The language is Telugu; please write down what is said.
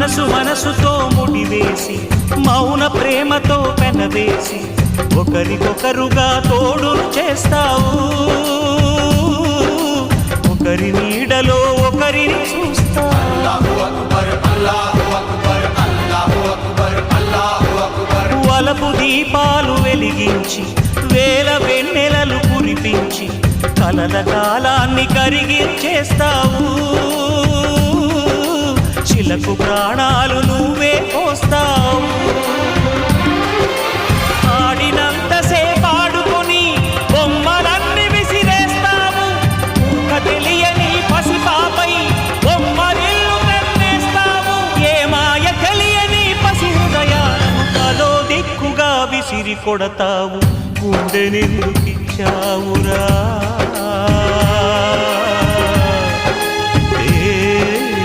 మనసుతో ముడివేసి మౌన ప్రేమతో పెనవేసి ఒకరికొకరుగా తోడును చేస్తావు ఒకరి నీడలో ఒకరిని చూస్తావు వలపు దీపాలు వెలిగించి వేల వెన్నెలలు కురిపించి కలల కాలాన్ని కరిగించేస్తావు చిలకు ప్రాణాలు నువ్వే పోస్తావు ఆడినంతసేపు ఆడుకొని బొమ్మలన్నీ విసిరేస్తావు తెలియని పసిపాపై బొమ్మరిల్లు కన్నేస్తావు ఏ మాయ తెలియని పసి హృదయాలను తలో దిక్కుగా విసిరి కొడతావు గుండెనెందుకిచ్చావురా